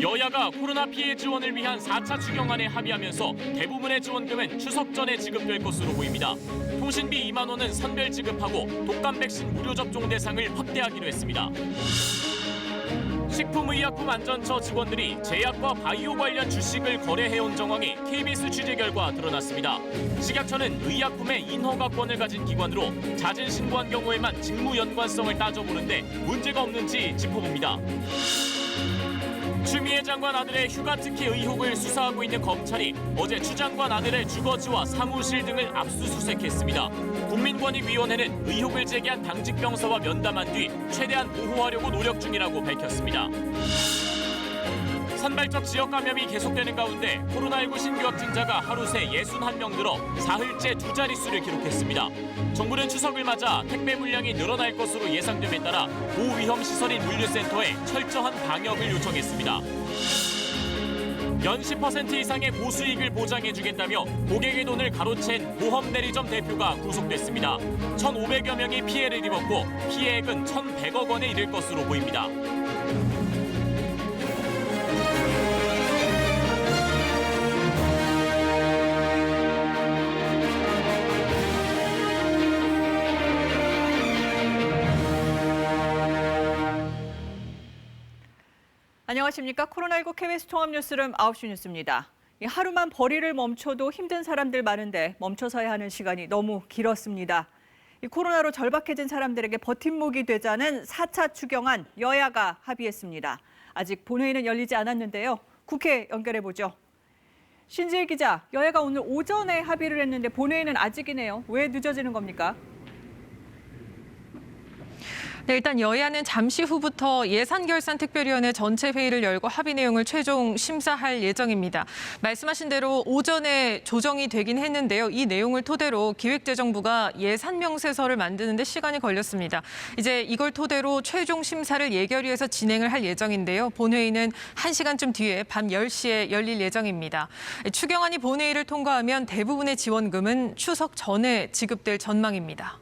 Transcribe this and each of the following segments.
여야가 코로나 피해 지원을 위한 4차 추경안에 합의하면서 대부분의 지원금은 추석 전에 지급될 것으로 보입니다. 통신비 2만 원은 선별 지급하고 독감 백신 무료 접종 대상을 확대하기로 했습니다. 식품의약품안전처 직원들이 제약과 바이오 관련 주식을 거래해온 정황이 KBS 취재 결과 드러났습니다. 식약처는 의약품의 인허가권을 가진 기관으로 자진 신고한 경우에만 직무 연관성을 따져보는데 문제가 없는지 짚어봅니다. 추미애 장관 아들의 휴가 특혜 의혹을 수사하고 있는 검찰이 어제 추 장관 아들의 주거지와 사무실 등을 압수수색했습니다. 국민권익위원회는 의혹을 제기한 당직 병사와 면담한 뒤 최대한 보호하려고 노력 중이라고 밝혔습니다. 산발적 지역 감염이 계속되는 가운데 코로나19 신규 확진자가 하루 새 61명 늘어 사흘째 두 자릿수를 기록했습니다. 정부는 추석을 맞아 택배 물량이 늘어날 것으로 예상됨에 따라 고위험 시설인 물류센터에 철저한 방역을 요청했습니다. 연 10% 이상의 고수익을 보장해주겠다며 고객의 돈을 가로챈 보험 대리점 대표가 구속됐습니다. 1,500여 명이 피해를 입었고 피해액은 1,100억 원에 이를 것으로 보입니다. 안녕하십니까. 코로나19 KBS 통합뉴스룸 9시 뉴스입니다. 하루만 벌이를 멈춰도 힘든 사람들 많은데 멈춰서야 하는 시간이 너무 길었습니다. 코로나로 절박해진 사람들에게 버팀목이 되자는 4차 추경안 여야가 합의했습니다. 아직 본회의는 열리지 않았는데요. 국회 연결해보죠. 신지혜 기자, 여야가 오늘 오전에 합의를 했는데 본회의는 아직이네요. 왜 늦어지는 겁니까? 네, 일단 여야는 잠시 후부터 예산결산특별위원회 전체 회의를 열고 합의 내용을 최종 심사할 예정입니다. 말씀하신 대로 오전에 조정이 되긴 했는데요. 이 내용을 토대로 기획재정부가 예산 명세서를 만드는 데 시간이 걸렸습니다. 이제 이걸 토대로 최종 심사를 예결위에서 진행을 할 예정인데요. 본회의는 1시간쯤 뒤에 밤 10시에 열릴 예정입니다. 추경안이 본회의를 통과하면 대부분의 지원금은 추석 전에 지급될 전망입니다.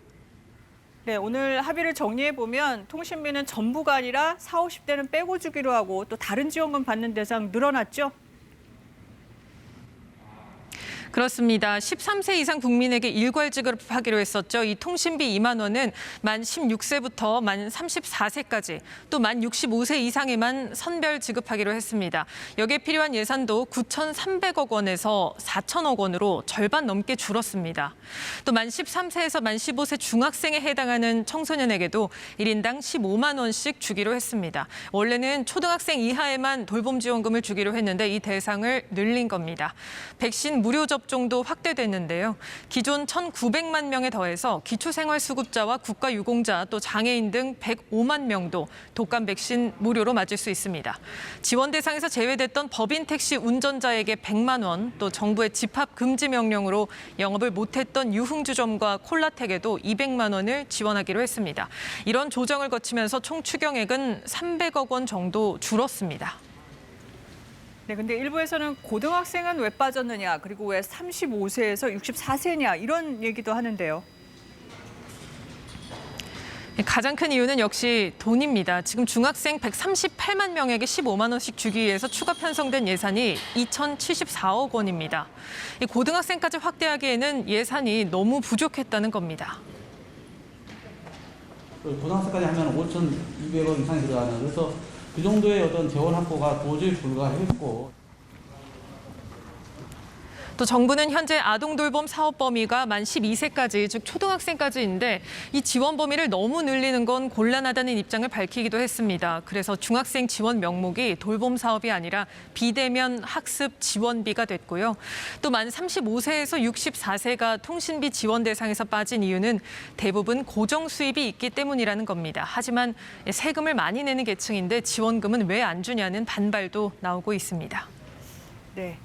네, 오늘 합의를 정리해보면 통신비는 전부가 아니라 40, 50대는 빼고 주기로 하고 또 다른 지원금 받는 대상 늘어났죠? 그렇습니다. 13세 이상 국민에게 일괄 지급하기로 했었죠. 이 통신비 2만 원은 만 16세부터 만 34세까지 또 만 65세 이상에만 선별 지급하기로 했습니다. 여기에 필요한 예산도 9,300억 원에서 4,000억 원으로 절반 넘게 줄었습니다. 또 만 13세에서 만 15세 중학생에 해당하는 청소년에게도 1인당 15만 원씩 주기로 했습니다. 원래는 초등학생 이하에만 돌봄 지원금을 주기로 했는데 이 대상을 늘린 겁니다. 백신 무료 접종도 확대됐는데요. 기존 1,900만 명에 더해서 기초생활수급자와 국가유공자 또 장애인 등 105만 명도 독감 백신 무료로 맞을 수 있습니다. 지원 대상에서 제외됐던 법인 택시 운전자에게 100만 원, 또 정부의 집합 금지 명령으로 영업을 못했던 유흥주점과 콜라텍에도 200만 원을 지원하기로 했습니다. 이런 조정을 거치면서 총 추경액은 300억 원 정도 줄었습니다. 네, 근데 일부에서는 고등학생은 왜 빠졌느냐, 그리고 왜 35세에서 64세냐 이런 얘기도 하는데요. 가장 큰 이유는 역시 돈입니다. 지금 중학생 138만 명에게 15만 원씩 주기 위해서 추가 편성된 예산이 2,074억 원입니다. 고등학생까지 확대하기에는 예산이 너무 부족했다는 겁니다. 고등학생까지 하면 5,200억 이상이 들어가는, 그래서 그 정도의 어떤 재원 확보가 도저히 불가했고. 또 정부는 현재 아동돌봄 사업 범위가 만 12세까지, 즉 초등학생까지인데 이 지원 범위를 너무 늘리는 건 곤란하다는 입장을 밝히기도 했습니다. 그래서 중학생 지원 명목이 돌봄 사업이 아니라 비대면 학습 지원비가 됐고요. 또 만 35세에서 64세가 통신비 지원 대상에서 빠진 이유는 대부분 고정 수입이 있기 때문이라는 겁니다. 하지만 세금을 많이 내는 계층인데 지원금은 왜 안 주냐는 반발도 나오고 있습니다. 네.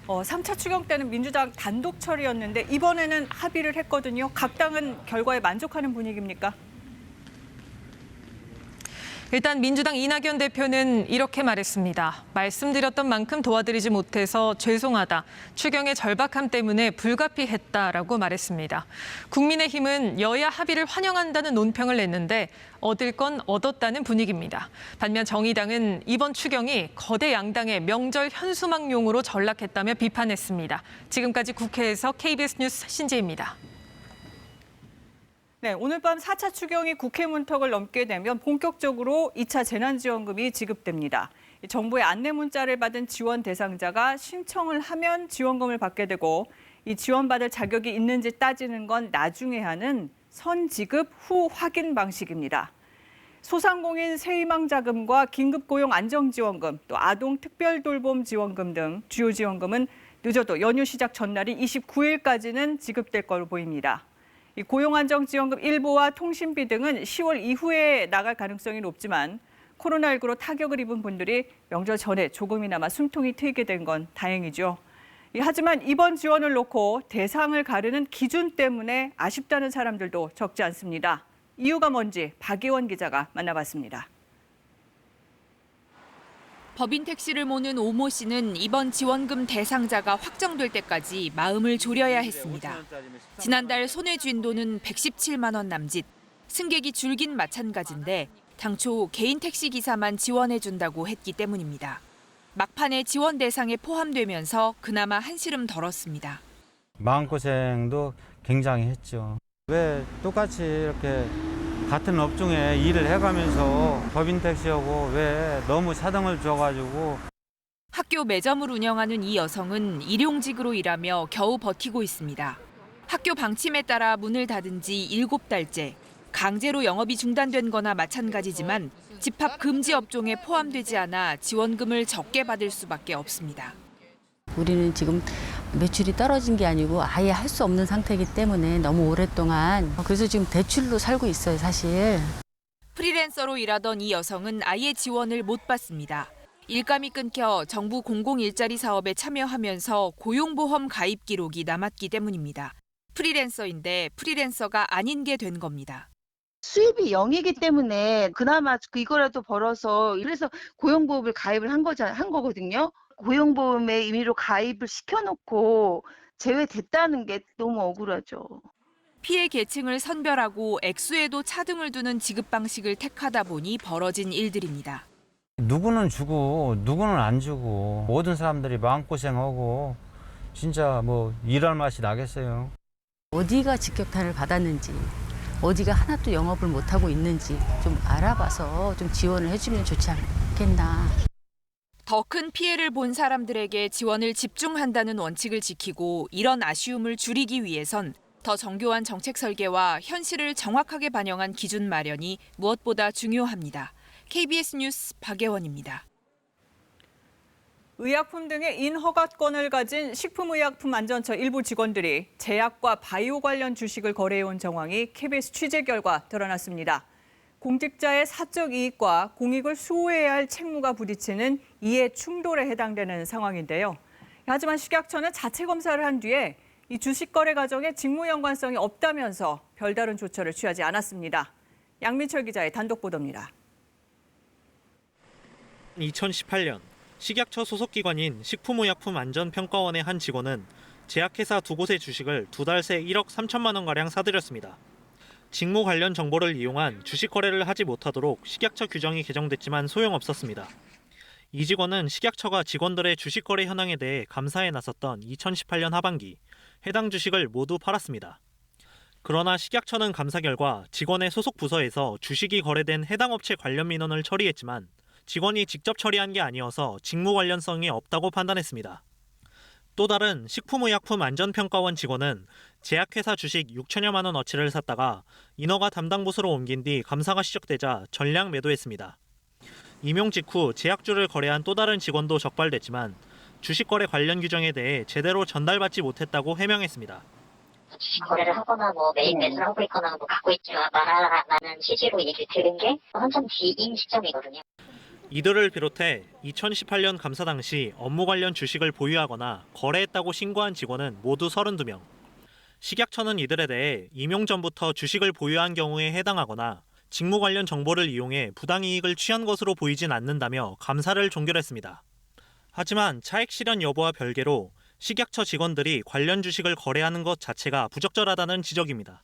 3차 추경 때는 민주당 단독 처리였는데 이번에는 합의를 했거든요. 각 당은 결과에 만족하는 분위기입니까? 일단 민주당 이낙연 대표는 이렇게 말했습니다. 말씀드렸던 만큼 도와드리지 못해서 죄송하다. 추경의 절박함 때문에 불가피했다라고 말했습니다. 국민의힘은 여야 합의를 환영한다는 논평을 냈는데 얻을 건 얻었다는 분위기입니다. 반면 정의당은 이번 추경이 거대 양당의 명절 현수막용으로 전락했다며 비판했습니다. 지금까지 국회에서 KBS 뉴스 신지혜입니다. 네, 오늘 밤 4차 추경이 국회 문턱을 넘게 되면 본격적으로 2차 재난지원금이 지급됩니다. 정부의 안내 문자를 받은 지원 대상자가 신청을 하면 지원금을 받게 되고 이 지원받을 자격이 있는지 따지는 건 나중에 하는 선지급 후 확인 방식입니다. 소상공인 새희망 자금과 긴급고용 안정지원금, 또 아동 특별돌봄 지원금 등 주요 지원금은 늦어도 연휴 시작 전날인 29일까지는 지급될 걸로 보입니다. 이 고용안정지원금 일부와 통신비 등은 10월 이후에 나갈 가능성이 높지만 코로나19로 타격을 입은 분들이 명절 전에 조금이나마 숨통이 트이게 된 건 다행이죠. 하지만 이번 지원을 놓고 대상을 가르는 기준 때문에 아쉽다는 사람들도 적지 않습니다. 이유가 뭔지 박예원 기자가 만나봤습니다. 법인 택시를 모는 오모 씨는 이번 지원금 대상자가 확정될 때까지 마음을 졸여야 했습니다. 지난달 손에 쥔 돈은 117만 원 남짓. 승객이 줄긴 마찬가지인데 당초 개인 택시 기사만 지원해준다고 했기 때문입니다. 막판에 지원 대상에 포함되면서 그나마 한시름 덜었습니다. 마음고생도 굉장히 했죠. 왜 똑같이 이렇게 같은 업종에 일을 해가면서 법인 택시하고 왜 너무 차등을 줘가지고. 학교 매점을 운영하는 이 여성은 일용직으로 일하며 겨우 버티고 있습니다. 학교 방침에 따라 문을 닫은 지 7달째. 강제로 영업이 중단된 거나 마찬가지지만 집합 금지 업종에 포함되지 않아 지원금을 적게 받을 수밖에 없습니다. 우리는 지금 매출이 떨어진 게 아니고 아예 할 수 없는 상태이기 때문에 너무 오랫동안 그래서 지금 대출로 살고 있어요, 사실. 프리랜서로 일하던 이 여성은 아예 지원을 못 받습니다. 일감이 끊겨 정부 공공일자리 사업에 참여하면서 고용보험 가입 기록이 남았기 때문입니다. 프리랜서인데 프리랜서가 아닌 게 된 겁니다. 수입이 0이기 때문에 그나마 이거라도 벌어서 그래서 고용보험을 가입을 한 거거든요. 고용보험에 임의로 가입을 시켜놓고 제외됐다는 게 너무 억울하죠. 피해 계층을 선별하고 액수에도 차등을 두는 지급 방식을 택하다 보니 벌어진 일들입니다. 누구는 주고 누구는 안 주고 모든 사람들이 마음고생하고 진짜 뭐 일할 맛이 나겠어요. 어디가 직격탄을 받았는지, 어디가 하나도 영업을 못하고 있는지 좀 알아봐서 좀 지원을 해주면 좋지 않겠나. 더 큰 피해를 본 사람들에게 지원을 집중한다는 원칙을 지키고 이런 아쉬움을 줄이기 위해선 더 정교한 정책 설계와 현실을 정확하게 반영한 기준 마련이 무엇보다 중요합니다. KBS 뉴스 박예원입니다. 의약품 등의 인허가권을 가진 식품의약품안전처 일부 직원들이 제약과 바이오 관련 주식을 거래해온 정황이 KBS 취재 결과 드러났습니다. 공직자의 사적 이익과 공익을 수호해야 할 책무가 부딪히는 이해 충돌에 해당되는 상황인데요. 하지만 식약처는 자체 검사를 한 뒤에 이 주식 거래 과정에 직무 연관성이 없다면서 별다른 조처를 취하지 않았습니다. 양민철 기자의 단독 보도입니다. 2018년 식약처 소속기관인 식품의약품안전평가원의 한 직원은 제약회사 두 곳의 주식을 2달 새 1억 3천만 원가량 사들였습니다. 직무 관련 정보를 이용한 주식 거래를 하지 못하도록 식약처 규정이 개정됐지만 소용없었습니다. 이 직원은 식약처가 직원들의 주식 거래 현황에 대해 감사에 나섰던 2018년 하반기 해당 주식을 모두 팔았습니다. 그러나 식약처는 감사 결과 직원의 소속 부서에서 주식이 거래된 해당 업체 관련 민원을 처리했지만 직원이 직접 처리한 게 아니어서 직무 관련성이 없다고 판단했습니다. 또 다른 식품의약품안전평가원 직원은 제약회사 주식 6천여만 원어치를 샀다가 인허가 담당 부서로 옮긴 뒤 감사가 시작되자 전량 매도했습니다. 임용 직후 제약주를 거래한 또 다른 직원도 적발됐지만 주식 거래 관련 규정에 대해 제대로 전달받지 못했다고 해명했습니다. 주식 거래를 하거나 매입 매수를 하고 있거나 갖고 있지 말아라는 취지로 얘기를 들은 게 한참 뒤인 시점이거든요. 이들을 비롯해 2018년 감사 당시 업무 관련 주식을 보유하거나 거래했다고 신고한 직원은 모두 32명. 식약처는 이들에 대해 임용 전부터 주식을 보유한 경우에 해당하거나 직무 관련 정보를 이용해 부당이익을 취한 것으로 보이진 않는다며 감사를 종결했습니다. 하지만 차액 실현 여부와 별개로 식약처 직원들이 관련 주식을 거래하는 것 자체가 부적절하다는 지적입니다.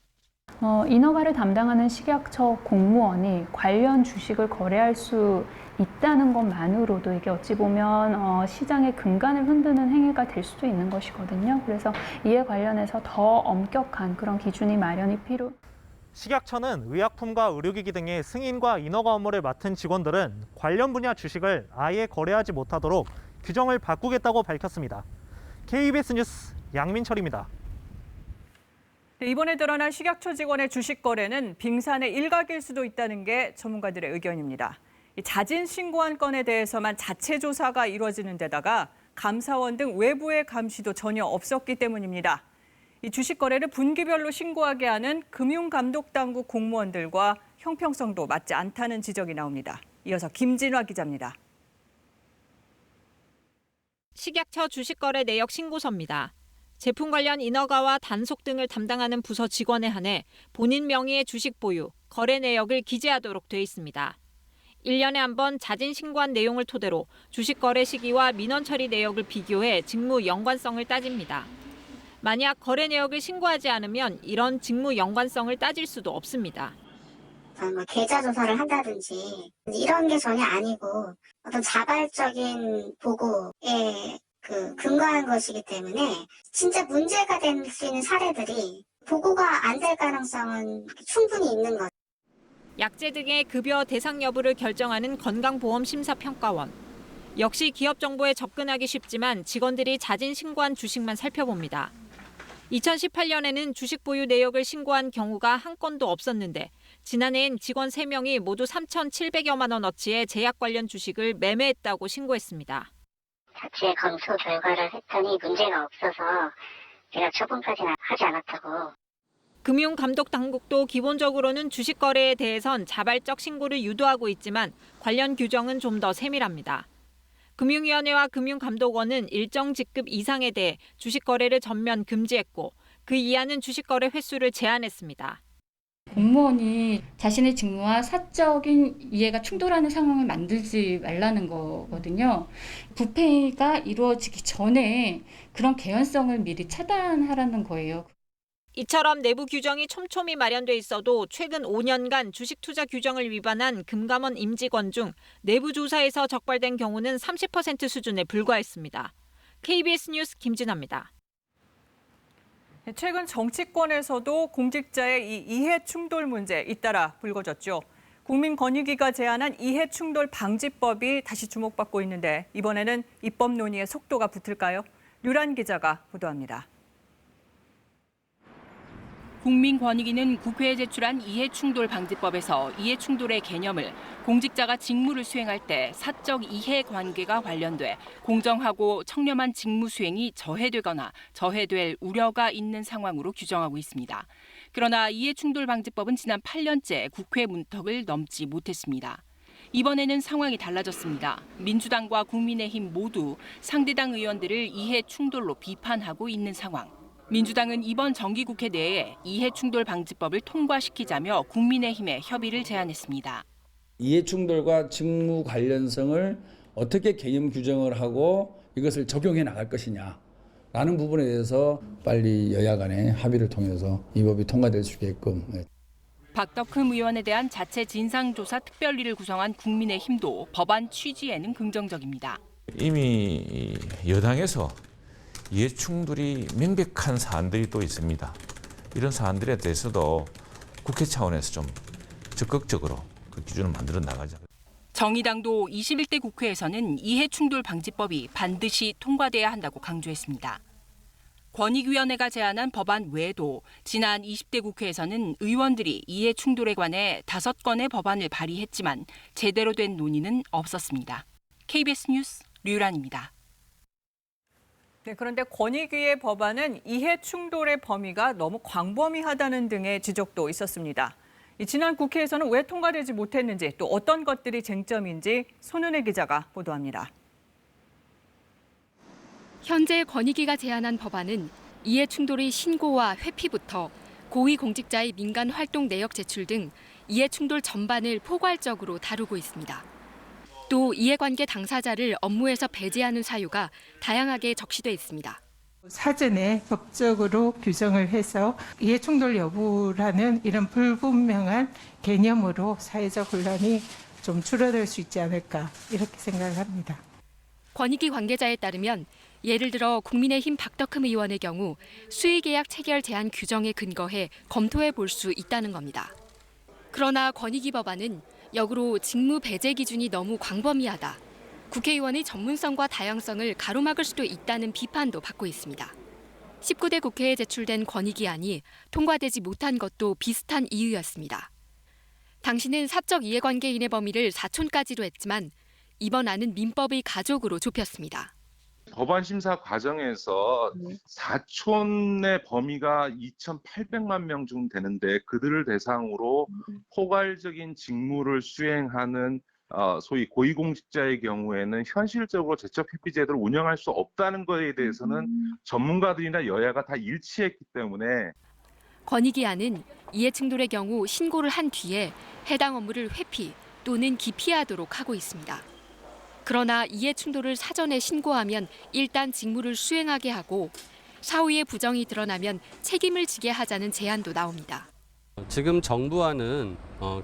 인허가를 담당하는 식약처 공무원이 관련 주식을 거래할 수 있다는 것만으로도 이게 어찌 보면 시장의 근간을 흔드는 행위가 될 수도 있는 것이거든요. 그래서 이에 관련해서 더 엄격한 그런 기준이 마련이 식약처는 의약품과 의료기기 등의 승인과 인허가 업무를 맡은 직원들은 관련 분야 주식을 아예 거래하지 못하도록 규정을 바꾸겠다고 밝혔습니다. KBS 뉴스 양민철입니다. 네, 이번에 드러난 식약처 직원의 주식 거래는 빙산의 일각일 수도 있다는 게 전문가들의 의견입니다. 자진 신고한 건에 대해서만 자체 조사가 이루어지는 데다가 감사원 등 외부의 감시도 전혀 없었기 때문입니다. 이 주식 거래를 분기별로 신고하게 하는 금융감독당국 공무원들과 형평성도 맞지 않다는 지적이 나옵니다. 이어서 김진화 기자입니다. 식약처 주식거래 내역 신고서입니다. 제품 관련 인허가와 단속 등을 담당하는 부서 직원에 한해 본인 명의의 주식 보유, 거래 내역을 기재하도록 돼 있습니다. 1년에 한 번 자진 신고한 내용을 토대로 주식 거래 시기와 민원 처리 내역을 비교해 직무 연관성을 따집니다. 만약 거래 내역을 신고하지 않으면 이런 직무 연관성을 따질 수도 없습니다. 계좌 조사를 한다든지 이런 게 전혀 아니고 어떤 자발적인 보고에 근거한 것이기 때문에 진짜 문제가 될 수 있는 사례들이 보고가 안 될 가능성은 충분히 있는 거죠. 약제 등의 급여 대상 여부를 결정하는 건강보험심사평가원. 역시 기업 정보에 접근하기 쉽지만 직원들이 자진 신고한 주식만 살펴봅니다. 2018년에는 주식 보유 내역을 신고한 경우가 한 건도 없었는데 지난해엔 직원 3명이 모두 3,700여만 원어치의 제약 관련 주식을 매매했다고 신고했습니다. 자체 검수 결과를 했더니 문제가 없어서 제가 처분까지는 하지 않았다고. 금융감독당국도 기본적으로는 주식 거래에 대해선 자발적 신고를 유도하고 있지만 관련 규정은 좀 더 세밀합니다. 금융위원회와 금융감독원은 일정 직급 이상에 대해 주식 거래를 전면 금지했고 그 이하는 주식 거래 횟수를 제한했습니다. 공무원이 자신의 직무와 사적인 이해가 충돌하는 상황을 만들지 말라는 거거든요. 부패가 이루어지기 전에 그런 개연성을 미리 차단하라는 거예요. 이처럼 내부 규정이 촘촘히 마련돼 있어도 최근 5년간 주식 투자 규정을 위반한 금감원 임직원 중 내부 조사에서 적발된 경우는 30% 수준에 불과했습니다. KBS 뉴스 김진아입니다. 최근 정치권에서도 공직자의 이 이해 충돌 문제 잇따라 불거졌죠. 국민권익위가 제안한 이해 충돌 방지법이 다시 주목받고 있는데 이번에는 입법 논의에 속도가 붙을까요? 류란 기자가 보도합니다. 국민권익위는 국회에 제출한 이해충돌방지법에서 이해충돌의 개념을 공직자가 직무를 수행할 때 사적 이해관계가 관련돼 공정하고 청렴한 직무 수행이 저해되거나 저해될 우려가 있는 상황으로 규정하고 있습니다. 그러나 이해충돌방지법은 지난 8년째 국회 문턱을 넘지 못했습니다. 이번에는 상황이 달라졌습니다. 민주당과 국민의힘 모두 상대당 의원들을 이해충돌로 비판하고 있는 상황. 민주당은 이번 정기국회 내에 이해충돌방지법을 통과시키자며 국민의힘에 협의를 제안했습니다. 이해충돌과 직무 관련성을 어떻게 개념 규정을 하고 이것을 적용해 나갈 것이냐라는 부분에 대해서 빨리 여야 간에 합의를 통해서 이 법이 통과될 수 있게끔. 박덕흠 의원에 대한 자체 진상조사 특별위를 구성한 국민의힘도 법안 취지에는 긍정적입니다. 이미 여당에서 이해충돌이 명백한 사안들이 또 있습니다. 이런 사안들에 대해서도 국회 차원에서 좀 적극적으로 그 기준을 만들어 나가자. 정의당도 21대 국회에서는 이해충돌방지법이 반드시 통과돼야 한다고 강조했습니다. 권익위원회가 제안한 법안 외에도 지난 20대 국회에서는 의원들이 이해충돌에 관해 5건의 법안을 발의했지만 제대로 된 논의는 없었습니다. KBS 뉴스 류란입니다. 네, 그런데 권익위의 법안은 이해 충돌의 범위가 너무 광범위하다는 등의 지적도 있었습니다. 지난 국회에서는 왜 통과되지 못했는지 또 어떤 것들이 쟁점인지 손은혜 기자가 보도합니다. 현재 권익위가 제안한 법안은 이해 충돌의 신고와 회피부터 고위공직자의 민간 활동 내역 제출 등 이해충돌 전반을 포괄적으로 다루고 있습니다. 또 이해관계 당사자를 업무에서 배제하는 사유가 다양하게 적시돼 있습니다. 사전에 법적으로 규정을 해서 이해충돌 여부라는 이런 불분명한 개념으로 사회적 혼란이 좀 줄어들 수 있지 않을까 이렇게 생각을 합니다. 권익위 관계자에 따르면 예를 들어 국민의힘 박덕흠 의원의 경우 수의계약 체결 제한 규정에 근거해 검토해 볼 수 있다는 겁니다. 그러나 권익위 법안은 역으로 직무 배제 기준이 너무 광범위하다. 국회의원의 전문성과 다양성을 가로막을 수도 있다는 비판도 받고 있습니다. 19대 국회에 제출된 권익위안이 통과되지 못한 것도 비슷한 이유였습니다. 당시는 사적 이해관계인의 범위를 사촌까지로 했지만 이번 안은 민법의 가족으로 좁혔습니다. 법안 심사 과정에서 사촌의 범위가 2,800만 명 정도 되는데 그들을 대상으로 포괄적인 직무를 수행하는 소위 고위공직자의 경우에는 현실적으로 재척회피 제도를 운영할 수 없다는 것에 대해서는 전문가들이나 여야가 다 일치했기 때문에 권익위안은 이해충돌의 경우 신고를 한 뒤에 해당 업무를 회피 또는 기피하도록 하고 있습니다. 그러나 이해충돌을 사전에 신고하면 일단 직무를 수행하게 하고 사후에 부정이 드러나면 책임을 지게 하자는 제안도 나옵니다. 지금 정부안은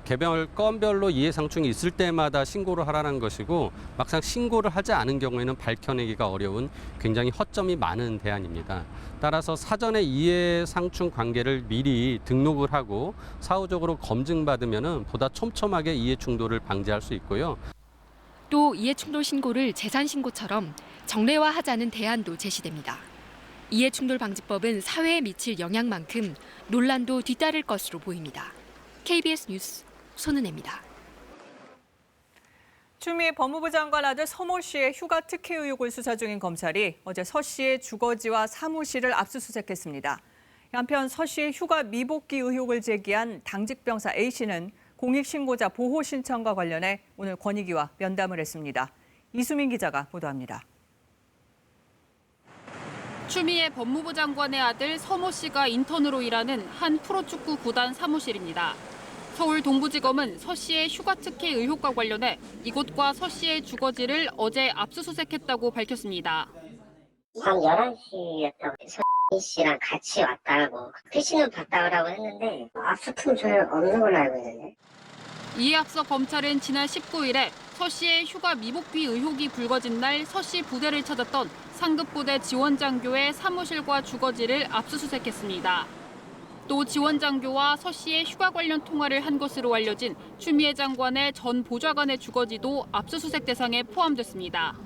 개별 건별로 이해상충이 있을 때마다 신고를 하라는 것이고 막상 신고를 하지 않은 경우에는 밝혀내기가 어려운 굉장히 허점이 많은 대안입니다. 따라서 사전에 이해상충 관계를 미리 등록을 하고 사후적으로 검증받으면 보다 촘촘하게 이해충돌을 방지할 수 있고요. 또 이해충돌 신고를 재산신고처럼 정례화하자는 대안도 제시됩니다. 이해충돌방지법은 사회에 미칠 영향만큼 논란도 뒤따를 것으로 보입니다. KBS 뉴스 손은혜입니다. 추미애 법무부 장관 아들 서모 씨의 휴가 특혜 의혹을 수사 중인 검찰이 어제 서 씨의 주거지와 사무실을 압수수색했습니다. 한편 서 씨의 휴가 미복귀 의혹을 제기한 당직병사 A 씨는 공익신고자 보호 신청과 관련해 오늘 권익위와 면담을 했습니다. 이수민 기자가 보도합니다. 추미애 법무부 장관의 아들 서모 씨가 인턴으로 일하는 한 프로축구 구단 사무실입니다. 서울 동부지검은 서 씨의 휴가 특혜 의혹과 관련해 이곳과 서 씨의 주거지를 어제 압수수색했다고 밝혔습니다. 밤 11시였다고 서 씨랑 같이 왔다고 PC는 봤다고 했는데 압수품 전혀 없는 걸로 알고 있는데. 이에 앞서 검찰은 지난 19일에 서 씨의 휴가 미복귀 의혹이 불거진 날 서 씨 부대를 찾았던 상급부대 지원장교의 사무실과 주거지를 압수수색했습니다. 또 지원장교와 서 씨의 휴가 관련 통화를 한 것으로 알려진 추미애 장관의 전 보좌관의 주거지도 압수수색 대상에 포함됐습니다.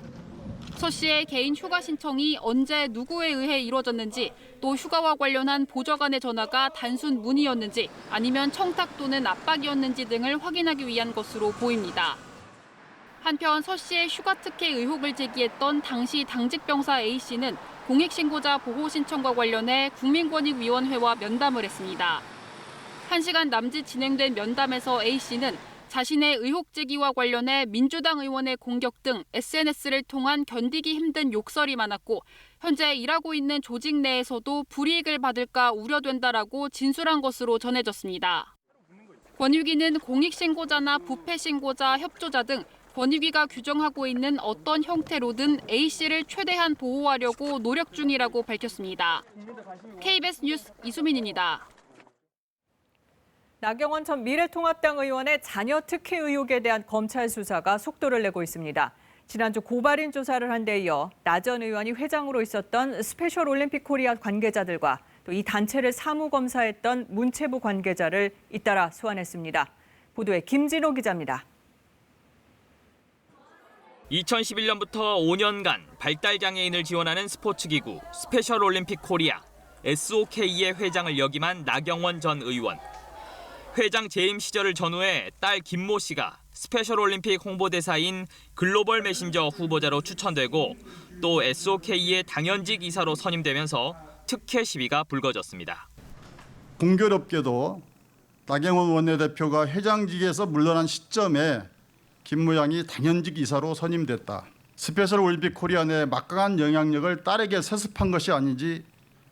서 씨의 개인 휴가 신청이 언제 누구에 의해 이루어졌는지, 또 휴가와 관련한 보좌관의 전화가 단순 문의였는지 아니면 청탁 또는 압박이었는지 등을 확인하기 위한 것으로 보입니다. 한편 서 씨의 휴가 특혜 의혹을 제기했던 당시 당직병사 A 씨는 공익신고자 보호 신청과 관련해 국민권익위원회와 면담을 했습니다. 1시간 남짓 진행된 면담에서 A 씨는 자신의 의혹 제기와 관련해 민주당 의원의 공격 등 SNS를 통한 견디기 힘든 욕설이 많았고 현재 일하고 있는 조직 내에서도 불이익을 받을까 우려된다라고 진술한 것으로 전해졌습니다. 권익위는 공익신고자나 부패신고자, 협조자 등 권익위가 규정하고 있는 어떤 형태로든 A 씨를 최대한 보호하려고 노력 중이라고 밝혔습니다. KBS 뉴스 이수민입니다. 나경원 전 미래통합당 의원의 자녀 특혜 의혹에 대한 검찰 수사가 속도를 내고 있습니다. 지난주 고발인 조사를 한 데 이어 나 전 의원이 회장으로 있었던 스페셜 올림픽 코리아 관계자들과 또 이 단체를 사무 검사했던 문체부 관계자를 잇따라 소환했습니다. 보도에 김진호 기자입니다. 2011년부터 5년간 발달장애인을 지원하는 스포츠기구 스페셜 올림픽 코리아 SOK의 회장을 역임한 나경원 전 의원. 회장 재임 시절을 전후해 딸 김모 씨가 스페셜 올림픽 홍보대사인 글로벌 메신저 후보자로 추천되고 또 SOK의 당연직 이사로 선임되면서 특혜 시비가 불거졌습니다. 공교롭게도 나경원 원내대표가 회장직에서 물러난 시점에 김모 양이 당연직 이사로 선임됐다. 스페셜 올림픽 코리아 내 막강한 영향력을 딸에게 세습한 것이 아닌지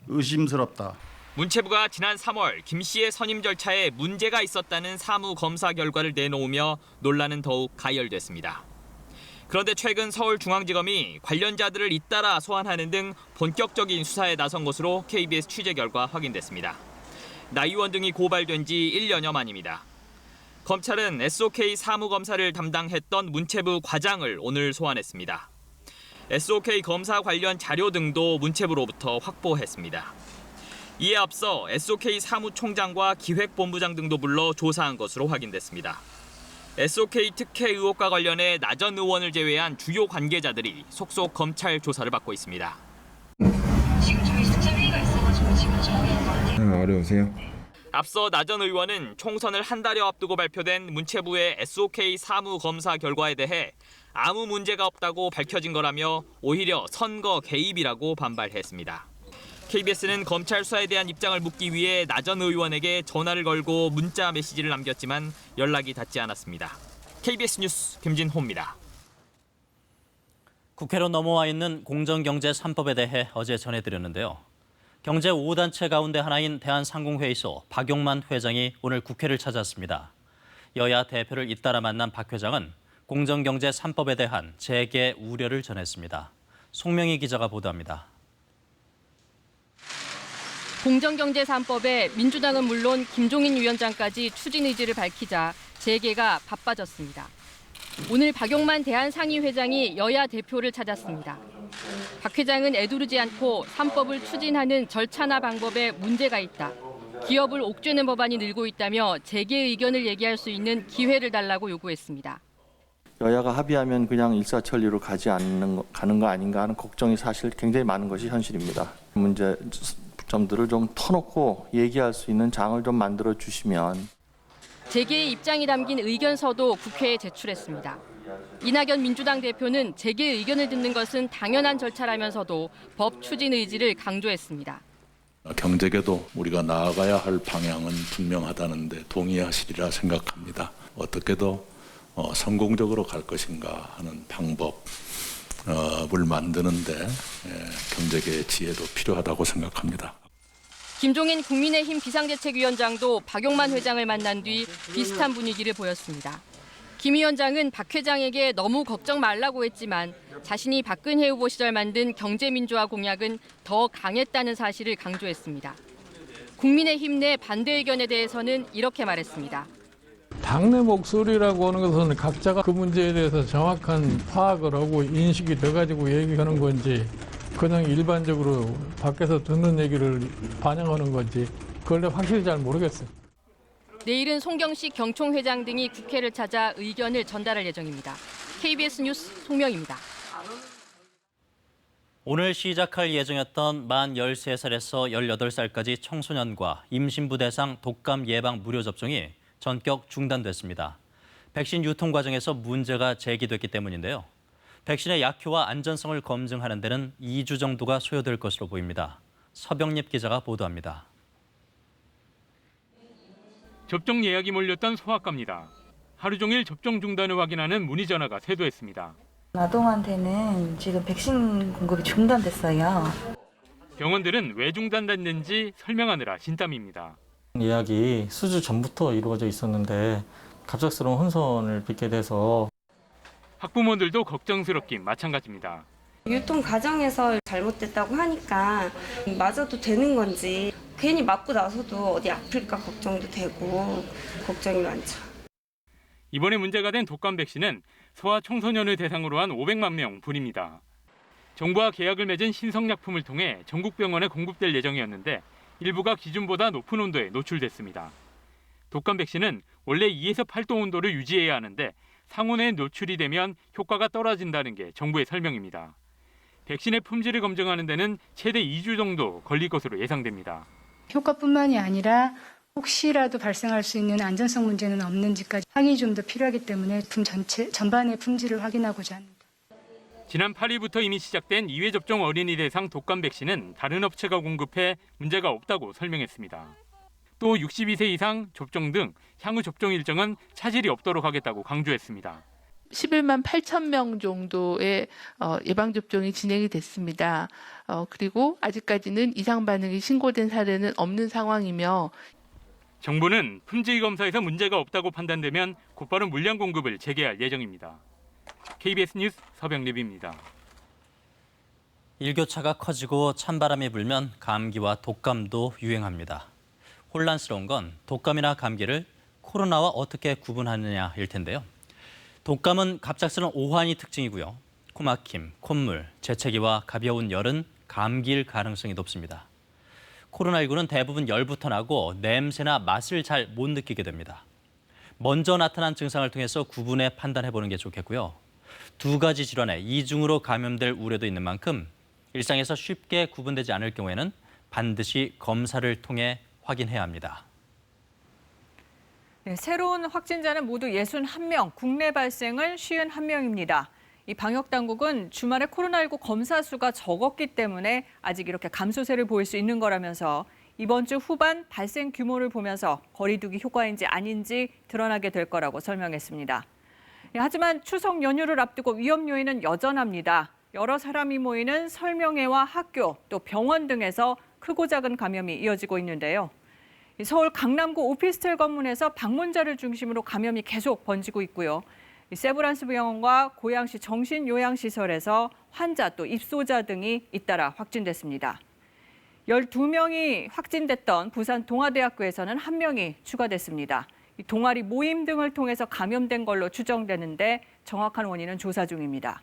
의심스럽다. 문체부가 지난 3월 김 씨의 선임 절차에 문제가 있었다는 사무검사 결과를 내놓으며 논란은 더욱 가열됐습니다. 그런데 최근 서울중앙지검이 관련자들을 잇따라 소환하는 등 본격적인 수사에 나선 것으로 KBS 취재 결과 확인됐습니다. 나 의원 등이 고발된 지 1년여 만입니다. 검찰은 SOK 사무검사를 담당했던 문체부 과장을 오늘 소환했습니다. SOK 검사 관련 자료 등도 문체부로부터 확보했습니다. 이에 앞서 SOK 사무총장과 기획본부장 등도 불러 조사한 것으로 확인됐습니다. SOK 특혜 의혹과 관련해 나 전 의원을 제외한 주요 관계자들이 속속 검찰 조사를 받고 있습니다. 지금 저희 수사회의가 있어가지고 지금 저희 어려우세요? 앞서 나 전 의원은 총선을 한 달여 앞두고 발표된 문체부의 SOK 사무검사 결과에 대해 아무 문제가 없다고 밝혀진 거라며 오히려 선거 개입이라고 반발했습니다. KBS는 검찰 수사에 대한 입장을 묻기 위해 나 전 의원에게 전화를 걸고 문자 메시지를 남겼지만 연락이 닿지 않았습니다. KBS 뉴스 김진호입니다. 국회로 넘어와 있는 공정경제 3법에 대해 어제 전해드렸는데요. 경제 5단체 가운데 하나인 대한상공회의소 박용만 회장이 오늘 국회를 찾았습니다. 여야 대표를 잇따라 만난 박 회장은 공정경제 3법에 대한 재개 우려를 전했습니다. 송명희 기자가 보도합니다. 공정경제 3법에 민주당은 물론 김종인 위원장까지 추진 의지를 밝히자 재개가 바빠졌습니다. 오늘 박용만 대한상의회장이 여야 대표를 찾았습니다. 박 회장은 애두르지 않고 3법을 추진하는 절차나 방법에 문제가 있다. 기업을 옥죄는 법안이 늘고 있다며 재개 의견을 얘기할 수 있는 기회를 달라고 요구했습니다. 여야가 합의하면 그냥 일사천리로 가는 거 아닌가 하는 걱정이 사실 굉장히 많은 것이 현실입니다. 문제점들을 좀 터놓고 얘기할 수 있는 장을 좀 만들어 주시면. 재개의 입장이 담긴 의견서도 국회에 제출했습니다. 이낙연 민주당 대표는 재개 의견을 듣는 것은 당연한 절차라면서도 법 추진 의지를 강조했습니다. 경제계도 우리가 나아가야 할 방향은 분명하다는 데 동의하시리라 생각합니다. 어떻게 더 성공적으로 갈 것인가 하는 방법을 만드는 데 경제계의 지혜도 필요하다고 생각합니다. 김종인 국민의힘 비상대책위원장도 박용만 회장을 만난 뒤 비슷한 분위기를 보였습니다. 김 위원장은 박 회장에게 너무 걱정 말라고 했지만 자신이 박근혜 후보 시절 만든 경제민주화 공약은 더 강했다는 사실을 강조했습니다. 국민의힘 내 반대 의견에 대해서는 이렇게 말했습니다. 당내 목소리라고 하는 것은 각자가 그 문제에 대해서 정확한 파악을 하고 인식이 돼가지고 얘기하는 건지 그냥 일반적으로 밖에서 듣는 얘기를 반영하는 건지 그걸 확실히 잘 모르겠어요. 내일은 송경식 경총회장 등이 국회를 찾아 의견을 전달할 예정입니다. KBS 뉴스 송명입니다. 오늘 시작할 예정이었던 만 13살에서 18살까지 청소년과 임신부 대상 독감 예방 무료 접종이 전격 중단됐습니다. 백신 유통 과정에서 문제가 제기됐기 때문인데요. 백신의 약효와 안전성을 검증하는 데는 2주 정도가 소요될 것으로 보입니다. 서병립 기자가 보도합니다. 접종 예약이 몰렸던 소아과입니다. 하루 종일 접종 중단을 확인하는 문의 전화가 쇄도했습니다. 아동한테는 지금 백신 공급이 중단됐어요. 병원들은 왜 중단됐는지 설명하느라 진땀입니다. 예약이 수주 전부터 이루어져 있었는데 갑작스러운 혼선을 빚게 돼서 학부모들도 걱정스럽긴 마찬가지입니다. 유통 과정에서 잘못됐다고 하니까 맞아도 되는 건지 괜히 맞고 나서도 어디 아플까 걱정도 되고 걱정이 많죠. 이번에 문제가 된 독감 백신은 소아 청소년을 대상으로 한 500만 명 분입니다. 정부와 계약을 맺은 신성약품을 통해 전국 병원에 공급될 예정이었는데 일부가 기준보다 높은 온도에 노출됐습니다. 독감 백신은 원래 2에서 8도 온도를 유지해야 하는데 상온에 노출이 되면 효과가 떨어진다는 게 정부의 설명입니다. 백신의 품질을 검증하는 데는 최대 2주 정도 걸릴 것으로 예상됩니다. 효과뿐만이 아니라 혹시라도 발생할 수 있는 안전성 문제는 없는지까지 확인이 좀 더 필요하기 때문에 전반의 품질을 확인하고자 합니다. 지난 8일부터 이미 시작된 2회 접종 어린이 대상 독감 백신은 다른 업체가 공급해 문제가 없다고 설명했습니다. 또 62세 이상 접종 등 향후 접종 일정은 차질이 없도록 하겠다고 강조했습니다. 11만 8천 명 정도의 예방접종이 진행이 됐습니다. 그리고 아직까지는 이상 반응이 신고된 사례는 없는 상황이며 정부는 품질 검사에서 문제가 없다고 판단되면 곧바로 물량 공급을 재개할 예정입니다. KBS 뉴스 서병립입니다. 일교차가 커지고 찬바람이 불면 감기와 독감도 유행합니다. 혼란스러운 건 독감이나 감기를 코로나와 어떻게 구분하느냐일 텐데요. 독감은 갑작스러운 오한이 특징이고요. 코막힘, 콧물, 재채기와 가벼운 열은 감기일 가능성이 높습니다. 코로나19는 대부분 열부터 나고 냄새나 맛을 잘 못 느끼게 됩니다. 먼저 나타난 증상을 통해서 구분해 판단해보는 게 좋겠고요. 두 가지 질환에 이중으로 감염될 우려도 있는 만큼 일상에서 쉽게 구분되지 않을 경우에는 반드시 검사를 통해 확인해야 합니다. 네, 새로운 확진자는 모두 61명, 국내 발생은 51명입니다. 이 방역당국은 주말에 코로나19 검사 수가 적었기 때문에 아직 이렇게 감소세를 보일 수 있는 거라면서 이번 주 후반 발생 규모를 보면서 거리 두기 효과인지 아닌지 드러나게 될 거라고 설명했습니다. 하지만 추석 연휴를 앞두고 위험 요인은 여전합니다. 여러 사람이 모이는 설명회와 학교, 또 병원 등에서 크고 작은 감염이 이어지고 있는데요. 서울 강남구 오피스텔 건물에서 방문자를 중심으로 감염이 계속 번지고 있고요. 세브란스 병원과 고양시 정신요양시설에서 환자 또 입소자 등이 잇따라 확진됐습니다. 12명이 확진됐던 부산 동아대학교에서는 1명이 추가됐습니다. 동아리 모임 등을 통해서 감염된 걸로 추정되는데 정확한 원인은 조사 중입니다.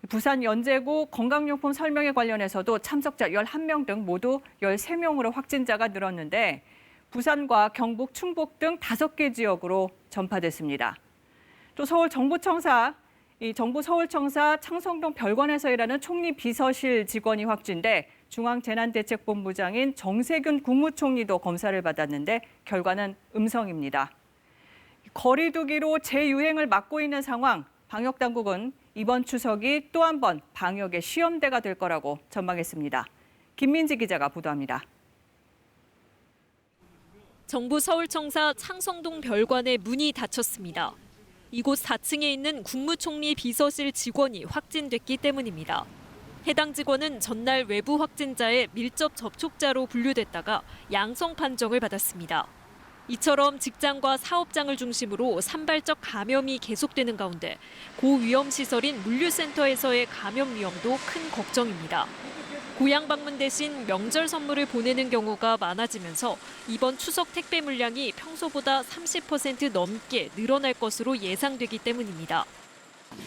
부산 연제구 건강용품 설명회 관련해서도 참석자 11명 등 모두 13명으로 확진자가 늘었는데 부산과 경북, 충북 등 5개 지역으로 전파됐습니다. 또 서울 정부청사, 정부 서울청사 창성동 별관에서 일하는 총리 비서실 직원이 확진돼 중앙재난대책본부장인 정세균 국무총리도 검사를 받았는데 결과는 음성입니다. 거리 두기로 재유행을 막고 있는 상황, 방역당국은 이번 추석이 또 한 번 방역의 시험대가 될 거라고 전망했습니다. 김민지 기자가 보도합니다. 정부 서울청사 창성동 별관의 문이 닫혔습니다. 이곳 4층에 있는 국무총리 비서실 직원이 확진됐기 때문입니다. 해당 직원은 전날 외부 확진자의 밀접 접촉자로 분류됐다가 양성 판정을 받았습니다. 이처럼 직장과 사업장을 중심으로 산발적 감염이 계속되는 가운데 고위험 시설인 물류센터에서의 감염 위험도 큰 걱정입니다. 고향 방문 대신 명절 선물을 보내는 경우가 많아지면서 이번 추석 택배 물량이 평소보다 30% 넘게 늘어날 것으로 예상되기 때문입니다.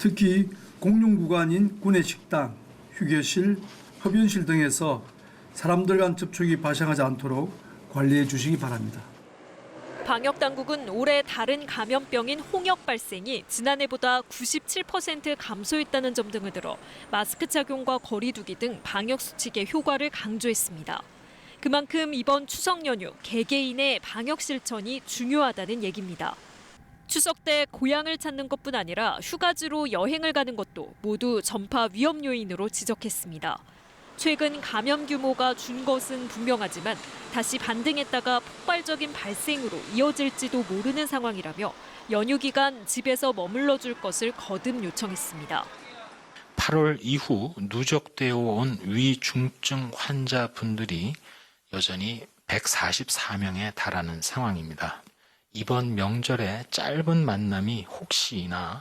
특히 공용구간인 구내식당, 휴게실, 흡연실 등에서 사람들 간 접촉이 발생하지 않도록 관리해 주시기 바랍니다. 방역당국은 올해 다른 감염병인 홍역 발생이 지난해보다 97% 감소했다는 점 등을 들어 마스크 착용과 거리 두기 등 방역 수칙의 효과를 강조했습니다. 그만큼 이번 추석 연휴 개개인의 방역 실천이 중요하다는 얘기입니다. 추석 때 고향을 찾는 것뿐 아니라 휴가지로 여행을 가는 것도 모두 전파 위험 요인으로 지적했습니다. 최근 감염 규모가 준 것은 분명하지만 다시 반등했다가 폭발적인 발생으로 이어질지도 모르는 상황이라며 연휴 기간 집에서 머물러 줄 것을 거듭 요청했습니다. 8월 이후 누적되어 온 위중증 환자분들이 여전히 144명에 달하는 상황입니다. 이번 명절에 짧은 만남이 혹시나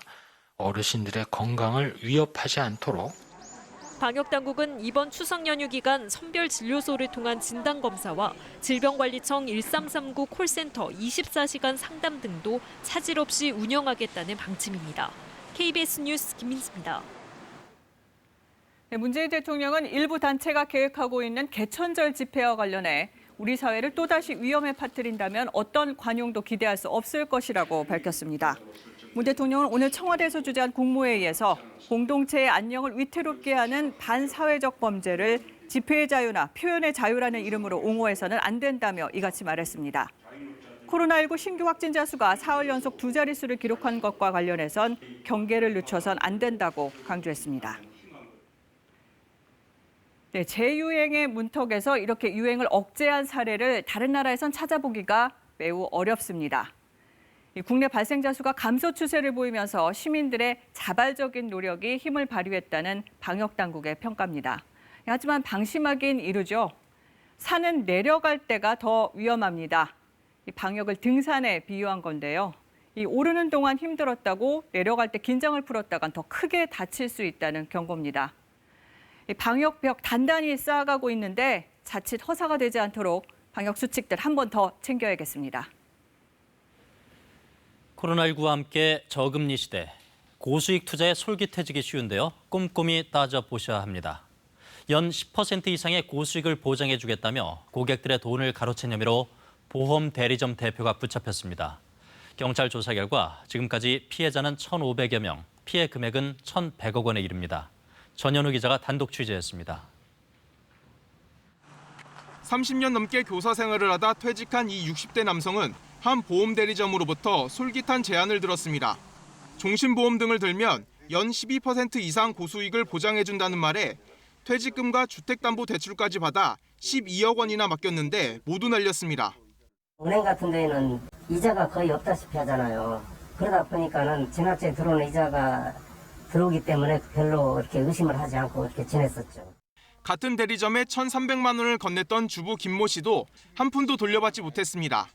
어르신들의 건강을 위협하지 않도록 방역당국은 이번 추석 연휴 기간 선별진료소를 통한 진단검사와 질병관리청 1339 콜센터 24시간 상담 등도 차질 없이 운영하겠다는 방침입니다. KBS 뉴스 김민수입니다. 네, 문재인 대통령은 일부 단체가 계획하고 있는 개천절 집회와 관련해 우리 사회를 또다시 위험에 빠뜨린다면 어떤 관용도 기대할 수 없을 것이라고 밝혔습니다. 문 대통령은 오늘 청와대에서 주재한 국무회의에서 공동체의 안녕을 위태롭게 하는 반사회적 범죄를 집회의 자유나 표현의 자유라는 이름으로 옹호해서는 안 된다며 이같이 말했습니다. 코로나19 신규 확진자 수가 사흘 연속 두 자릿수를 기록한 것과 관련해선 경계를 늦춰선 안 된다고 강조했습니다. 네, 재유행의 문턱에서 이렇게 유행을 억제한 사례를 다른 나라에선 찾아보기가 매우 어렵습니다. 국내 발생자 수가 감소 추세를 보이면서 시민들의 자발적인 노력이 힘을 발휘했다는 방역 당국의 평가입니다. 하지만 방심하긴 이르죠. 산은 내려갈 때가 더 위험합니다. 이 방역을 등산에 비유한 건데요. 이 오르는 동안 힘들었다고 내려갈 때 긴장을 풀었다간 더 크게 다칠 수 있다는 경고입니다. 이 방역벽 단단히 쌓아가고 있는데 자칫 허사가 되지 않도록 방역 수칙들 한 번 더 챙겨야겠습니다. 코로나19와 함께 저금리 시대, 고수익 투자에 솔깃해지기 쉬운데요. 꼼꼼히 따져보셔야 합니다. 연 10% 이상의 고수익을 보장해주겠다며 고객들의 돈을 가로챈 혐의로 보험 대리점 대표가 붙잡혔습니다. 경찰 조사 결과 지금까지 피해자는 1,500여 명, 피해 금액은 1,100억 원에 이릅니다. 전현우 기자가 단독 취재했습니다. 30년 넘게 교사 생활을 하다 퇴직한 이 60대 남성은 한 보험 대리점으로부터 솔깃한 제안을 들었습니다. 종신보험 등을 들면 연 12% 이상 고수익을 보장해준다는 말에 퇴직금과 주택담보대출까지 받아 12억 원이나 맡겼는데 모두 날렸습니다. 은행 같은 데에는 이자가 거의 없다시피 하잖아요. 그러다 보니까는 지나치게 들어오는 이자가 들어오기 때문에 별로 이렇게 의심을 하지 않고 이렇게 지냈었죠. 같은 대리점에 1,300만 원을 건넸던 주부 김모 씨도 한 푼도 돌려받지 못했습니다.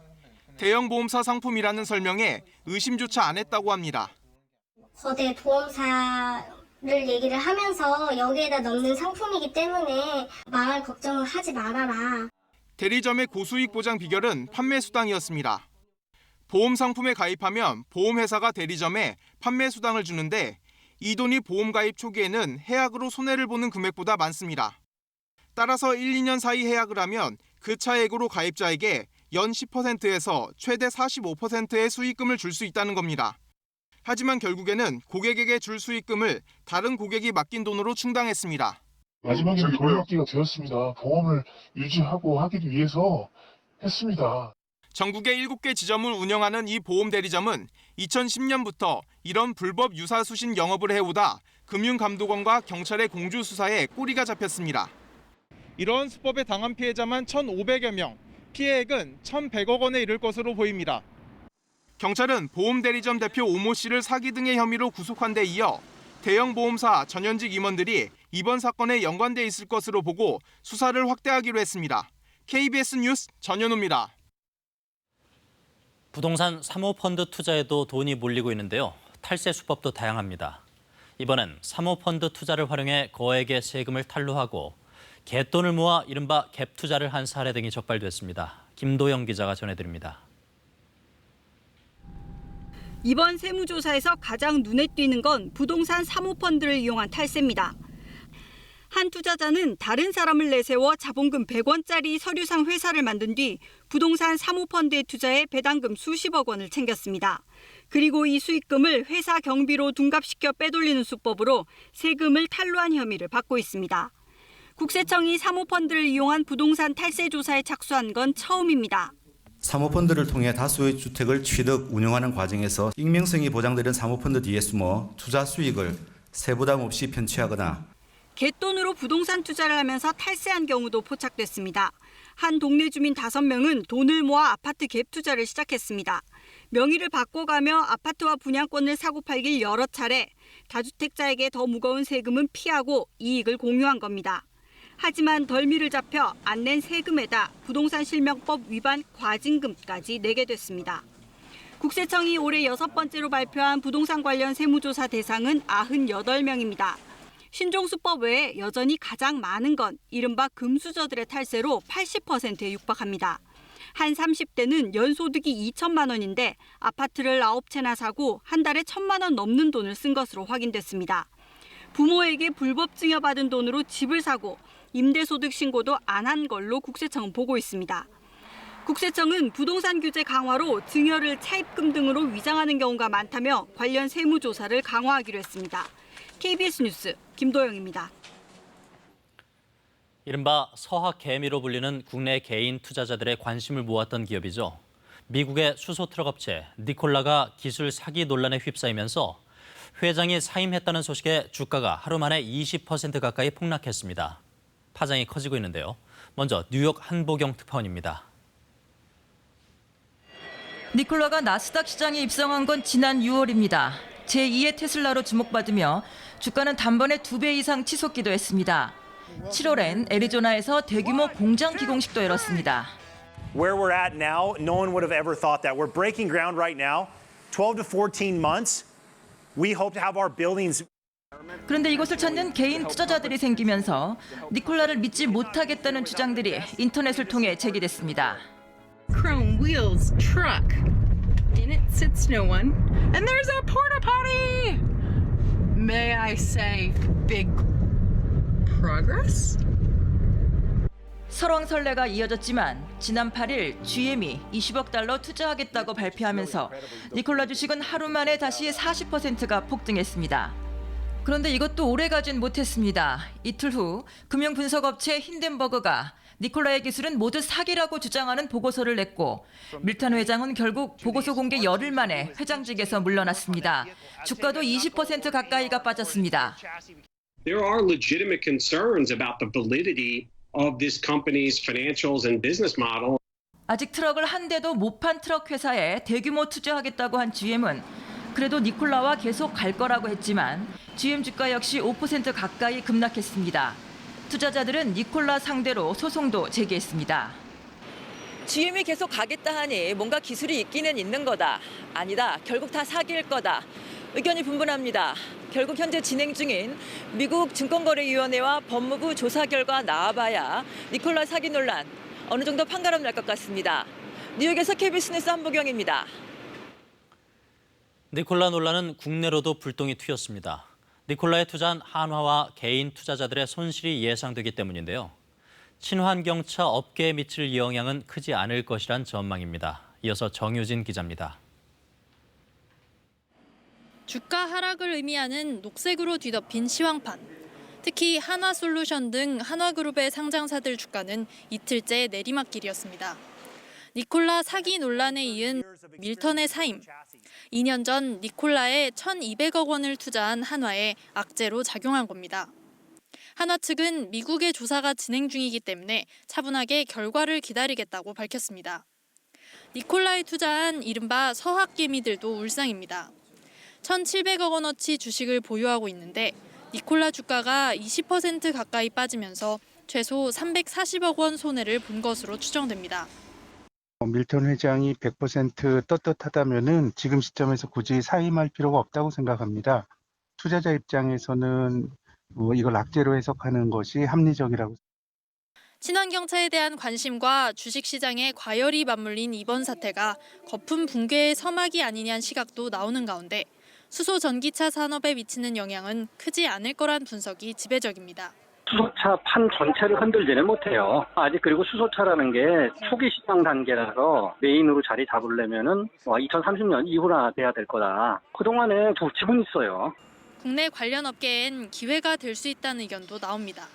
대형 보험사 상품이라는 설명에 의심조차 안 했다고 합니다. 거대 보험사를 얘기를 하면서 여기에다 넣는 상품이기 때문에 마을 걱정을 하지 말아라. 대리점의 고수익 보장 비결은 판매 수당이었습니다. 보험 상품에 가입하면 보험회사가 대리점에 판매 수당을 주는데 이 돈이 보험 가입 초기에는 해약으로 손해를 보는 금액보다 많습니다. 따라서 1, 2년 사이 해약을 하면 그 차액으로 가입자에게 연 10%에서 최대 45%의 수익금을 줄 수 있다는 겁니다. 하지만 결국에는 고객에게 줄 수익금을 다른 고객이 맡긴 돈으로 충당했습니다. 마지막에는 돌려받기가 되었습니다. 보험을 유지하고 하기 위해서 했습니다. 전국에 7개 지점을 운영하는 이 보험 대리점은 2010년부터 이런 불법 유사 수신 영업을 해오다 금융감독원과 경찰의 공주 수사에 꼬리가 잡혔습니다. 이런 수법에 당한 피해자만 1,500여 명, 피해액은 1,100억 원에 이를 것으로 보입니다. 경찰은 보험 대리점 대표 오모 씨를 사기 등의 혐의로 구속한 데 이어 대형 보험사 전현직 임원들이 이번 사건에 연관돼 있을 것으로 보고 수사를 확대하기로 했습니다. KBS 뉴스 전현우입니다. 부동산 사모펀드 투자에도 돈이 몰리고 있는데요. 탈세 수법도 다양합니다. 이번엔 사모펀드 투자를 활용해 거액의 세금을 탈루하고 갯돈을 모아 이른바 갭 투자를 한 사례 등이 적발됐습니다. 김도영 기자가 전해드립니다. 이번 세무조사에서 가장 눈에 띄는 건 부동산 사모펀드를 이용한 탈세입니다. 한 투자자는 다른 사람을 내세워 자본금 100원짜리 서류상 회사를 만든 뒤 부동산 사모펀드에 투자해 배당금 수십억 원을 챙겼습니다. 그리고 이 수익금을 회사 경비로 둔갑시켜 빼돌리는 수법으로 세금을 탈루한 혐의를 받고 있습니다. 국세청이 사모펀드를 이용한 부동산 탈세 조사에 착수한 건 처음입니다. 사모펀드를 통해 다수의 주택을 취득, 운영하는 과정에서 익명성이 보장되는 사모펀드 뒤에 숨어 투자 수익을 세부담 없이 편취하거나 갯돈으로 부동산 투자를 하면서 탈세한 경우도 포착됐습니다. 한 동네 주민 5명은 돈을 모아 아파트 갭 투자를 시작했습니다. 명의를 바꿔가며 아파트와 분양권을 사고팔길 여러 차례, 다주택자에게 더 무거운 세금은 피하고 이익을 공유한 겁니다. 하지만 덜미를 잡혀 안 낸 세금에다 부동산 실명법 위반 과징금까지 내게 됐습니다. 국세청이 올해 6번째로 발표한 부동산 관련 세무조사 대상은 98명입니다. 신종수법 외에 여전히 가장 많은 건 이른바 금수저들의 탈세로 80%에 육박합니다. 한 30대는 연소득이 2천만 원인데 아파트를 9채나 사고 한 달에 1,000만 원 넘는 돈을 쓴 것으로 확인됐습니다. 부모에게 불법 증여받은 돈으로 집을 사고 임대소득 신고도 안 한 걸로 국세청은 보고 있습니다. 국세청은 부동산 규제 강화로 증여를 차입금 등으로 위장하는 경우가 많다며 관련 세무조사를 강화하기로 했습니다. KBS 뉴스 김도영입니다. 이른바 서학 개미로 불리는 국내 개인 투자자들의 관심을 모았던 기업이죠. 미국의 수소 트럭 업체 니콜라가 기술 사기 논란에 휩싸이면서 회장이 사임했다는 소식에 주가가 하루 만에 20% 가까이 폭락했습니다. 파장이 커지고 있는데요. 먼저 뉴욕 한보경 특파원입니다. 니콜라가 나스닥 시장에 입성한 건 지난 6월입니다. 제2의 테슬라로 주목받으며 주가는 단번에 2배 이상 치솟기도 했습니다. 7월엔 애리조나에서 대규모 공장 기공식도 열었습니다. Where we're at now, no one would have ever thought that. We're breaking ground right now. 12 to 14 months. We hope to have our buildings. 그런데 이곳을 찾는 개인 투자자들이 생기면서 니콜라를 믿지 못하겠다는 주장들이 인터넷을 통해 제기됐습니다. Chrome wheels truck. In it sits no one. And there's a porta potty. May I say big progress? 설왕설래가 이어졌지만 지난 8일 GM이 20억 달러 투자하겠다고 발표하면서 니콜라 주식은 하루 만에 다시 40%가 폭등했습니다. 그런데 이것도 오래가진 못했습니다. 이틀 후 금융분석업체 힌덴버그가 니콜라의 기술은 모두 사기라고 주장하는 보고서를 냈고 밀턴 회장은 결국 보고서 공개 열흘 만에 회장직에서 물러났습니다. 주가도 20% 가까이가 빠졌습니다. There are legitimate concerns about the validity of this company's financials and business model. 아직 트럭을 한 대도 못 판 트럭 회사에 대규모 투자하겠다고 한 GM은 그래도 니콜라와 계속 갈 거라고 했지만 GM 주가 역시 5% 가까이 급락했습니다. 투자자들은 니콜라 상대로 소송도 제기했습니다. GM이 계속 가겠다 하니 뭔가 기술이 있기는 있는 거다. 아니다. 결국 다 사기일 거다. 의견이 분분합니다. 결국 현재 진행 중인 미국 증권거래위원회와 법무부 조사 결과 나와봐야 니콜라 사기 논란 어느 정도 판가름 날 것 같습니다. 뉴욕에서 KBS 뉴스 한보경입니다. 니콜라 논란은 국내로도 불똥이 튀었습니다. 니콜라에 투자한 한화와 개인 투자자들의 손실이 예상되기 때문인데요. 친환경차 업계에 미칠 영향은 크지 않을 것이란 전망입니다. 이어서 정유진 기자입니다. 주가 하락을 의미하는 녹색으로 뒤덮인 시황판. 특히 한화솔루션 등 한화그룹의 상장사들 주가는 이틀째 내리막길이었습니다. 니콜라 사기 논란에 이은 밀턴의 사임. 2년 전 니콜라에 1,200억 원을 투자한 한화에 악재로 작용한 겁니다. 한화 측은 미국의 조사가 진행 중이기 때문에 차분하게 결과를 기다리겠다고 밝혔습니다. 니콜라에 투자한 이른바 서학개미들도 울상입니다. 1,700억 원어치 주식을 보유하고 있는데 니콜라 주가가 20% 가까이 빠지면서 최소 340억 원 손해를 본 것으로 추정됩니다. 밀턴 회장이 100% 떳떳하다면은 지금 시점에서 굳이 사임할 필요가 없다고 생각합니다. 투자자 입장에서는 이걸 악재로 해석하는 것이 합리적이라고. 친환경차에 대한 관심과 주식시장의 과열이 맞물린 이번 사태가 거품 붕괴의 서막이 아니냐는 시각도 나오는 가운데 수소 전기차 산업에 미치는 영향은 크지 않을 거란 분석이 지배적입니다. 수소차 판 전체를 흔들지는 못해요. 아직 그리고 수소차라는 게 초기 시장 단계라서 메인으로 자리 잡으려면은 2030년 이후나 돼야 될 거다. 그동안에 지분 있어요. 국내 관련 업계엔 기회가 될 수 있다는 의견도 나옵니다.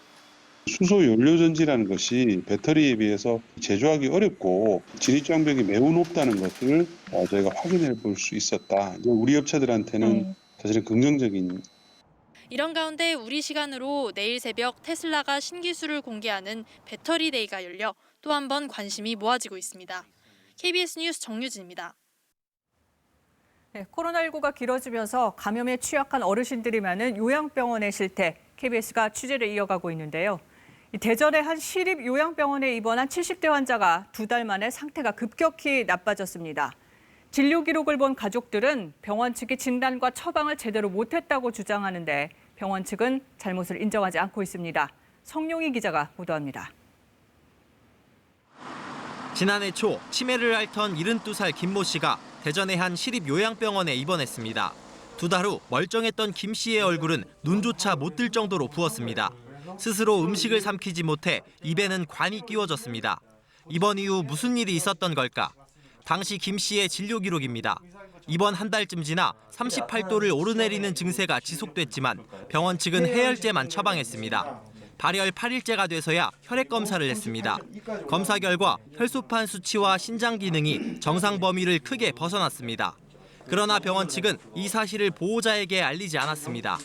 수소 연료 전지라는 것이 배터리에 비해서 제조하기 어렵고 진입 장벽이 매우 높다는 것을 저희가 확인해 볼 수 있었다. 우리 업체들한테는 사실은 긍정적인. 이런 가운데 우리 시간으로 내일 새벽 테슬라가 신기술을 공개하는 배터리 데이가 열려 또 한 번 관심이 모아지고 있습니다. KBS 뉴스 정유진입니다. 네, 코로나19가 길어지면서 감염에 취약한 어르신들이 많은 요양병원의 실태, KBS가 취재를 이어가고 있는데요. 대전의 한 시립 요양병원에 입원한 70대 환자가 2달 만에 상태가 급격히 나빠졌습니다. 진료 기록을 본 가족들은 병원 측이 진단과 처방을 제대로 못했다고 주장하는데 병원 측은 잘못을 인정하지 않고 있습니다. 성용희 기자가 보도합니다. 지난해 초 치매를 앓던 72살 김모 씨가 대전의 한 시립 요양병원에 입원했습니다. 2달 후 멀쩡했던 김 씨의 얼굴은 눈조차 못 뜰 정도로 부었습니다. 스스로 음식을 삼키지 못해 입에는 관이 끼워졌습니다. 입원 이후 무슨 일이 있었던 걸까? 당시 김 씨의 진료 기록입니다. 입원 한 달쯤 지나 38도를 오르내리는 증세가 지속됐지만 병원 측은 해열제만 처방했습니다. 발열 8일째가 돼서야 혈액 검사를 했습니다. 검사 결과 혈소판 수치와 신장 기능이 정상 범위를 크게 벗어났습니다. 그러나 병원 측은 이 사실을 보호자에게 알리지 않았습니다.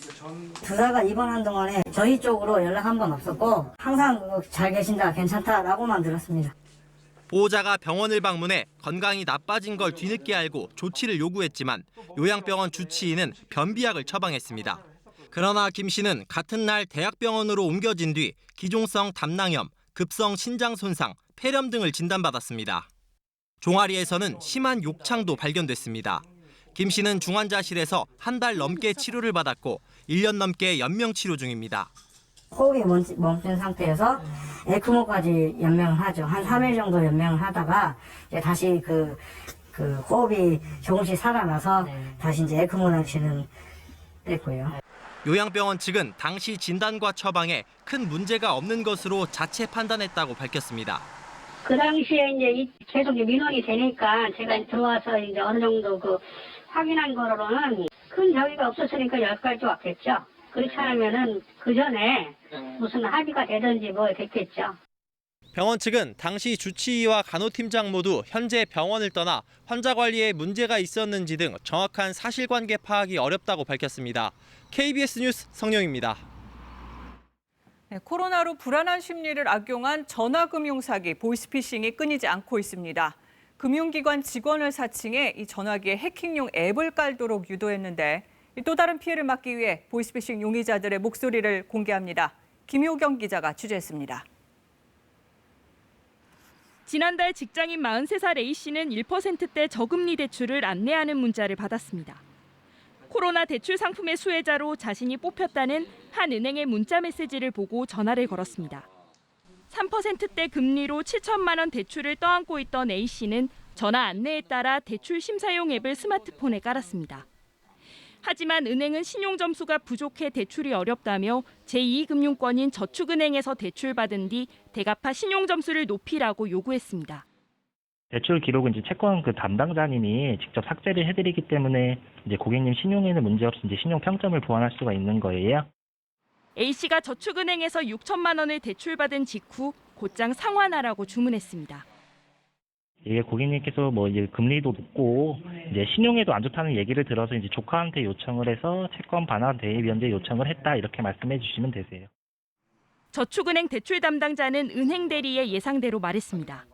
2달간 입원한 동안에 저희 쪽으로 연락 한 번 없었고 항상 잘 계신다, 괜찮다라고만 들었습니다. 보호자가 병원을 방문해 건강이 나빠진 걸 뒤늦게 알고 조치를 요구했지만 요양병원 주치의는 변비약을 처방했습니다. 그러나 김 씨는 같은 날 대학병원으로 옮겨진 뒤 기종성 담낭염, 급성 신장 손상, 폐렴 등을 진단받았습니다. 종아리에서는 심한 욕창도 발견됐습니다. 김 씨는 중환자실에서 한 달 넘게 치료를 받았고 1년 넘게 연명 치료 중입니다. 호흡이 멈춘 상태에서 에크모까지 연명을 하죠. 한 3일 정도 연명을 하다가 이제 다시 그 호흡이 조금씩 살아나서 다시 이제 에크모 장치는 뺐고요. 요양병원 측은 당시 진단과 처방에 큰 문제가 없는 것으로 자체 판단했다고 밝혔습니다. 그 당시에 이제 계속 민원이 되니까 제가 들어와서 이제 어느 정도 확인한 거로는 큰 저기가 없었으니까 여기까지 왔겠죠. 그렇지 않으면은 그 전에 무슨 합의가 되든지 뭐 됐겠죠. 병원 측은 당시 주치의와 간호팀장 모두 현재 병원을 떠나 환자 관리에 문제가 있었는지 등 정확한 사실관계 파악이 어렵다고 밝혔습니다. KBS 뉴스 성룡입니다. 네, 코로나로 불안한 심리를 악용한 전화금융 사기, 보이스피싱이 끊이지 않고 있습니다. 금융기관 직원을 사칭해 이 전화기에 해킹용 앱을 깔도록 유도했는데 또 다른 피해를 막기 위해 보이스피싱 용의자들의 목소리를 공개합니다. 김효경 기자가 취재했습니다. 지난달 직장인 43살 A씨는 1%대 저금리 대출을 안내하는 문자를 받았습니다. 코로나 대출 상품의 수혜자로 자신이 뽑혔다는 한 은행의 문자 메시지를 보고 전화를 걸었습니다. 3%대 금리로 7천만 원 대출을 떠안고 있던 A씨는 전화 안내에 따라 대출 심사용 앱을 스마트폰에 깔았습니다. 하지만 은행은 신용 점수가 부족해 대출이 어렵다며 제2금융권인 저축은행에서 대출받은 뒤 대갚아 신용 점수를 높이라고 요구했습니다. 대출 기록은 이제 채권 담당자님이 직접 삭제를 해드리기 때문에 이제 고객님 신용에는 문제없이 이제 신용 평점을 보완할 수가 있는 거예요. A씨가 저축은행에서 6천만 원을 대출받은 직후 곧장 상환하라고 주문했습니다. 이게 고객님께서 뭐 이제 금리도 높고 이제 신용에도 안 좋다는 얘기를 들어서 이제 조카한테 요청을 해서 채권 반환 대위 변제 요청을 했다 이렇게 말씀해 주시면 되세요. 저축은행 대출 담당자는 은행 대리의 예상대로 말했습니다.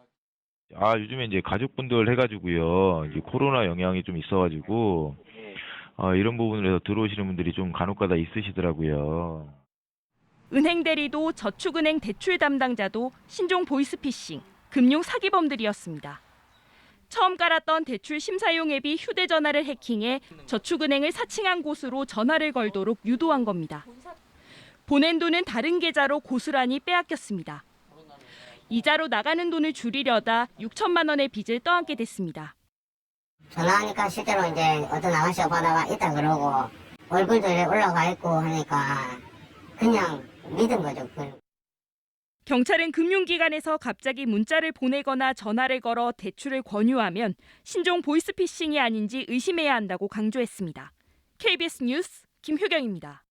요즘에 이제 가족분들 해가지고요. 이제 코로나 영향이 좀 있어가지고 이런 부분에서 들어오시는 분들이 좀 간혹가다 있으시더라고요. 은행 대리도 저축은행 대출 담당자도 신종 보이스피싱, 금융 사기범들이었습니다. 처음 깔았던 대출 심사용 앱이 휴대전화를 해킹해 저축은행을 사칭한 곳으로 전화를 걸도록 유도한 겁니다. 보낸 돈은 다른 계좌로 고스란히 빼앗겼습니다. 이자로 나가는 돈을 줄이려다 6천만 원의 빚을 떠안게 됐습니다. 전화하니까 실제로 이제 어떤 아가씨가 받아가 있다 그러고 얼굴도 올라가 있고 하니까 그냥 믿은 거죠. 경찰은 금융기관에서 갑자기 문자를 보내거나 전화를 걸어 대출을 권유하면 신종 보이스피싱이 아닌지 의심해야 한다고 강조했습니다. KBS 뉴스 김효경입니다.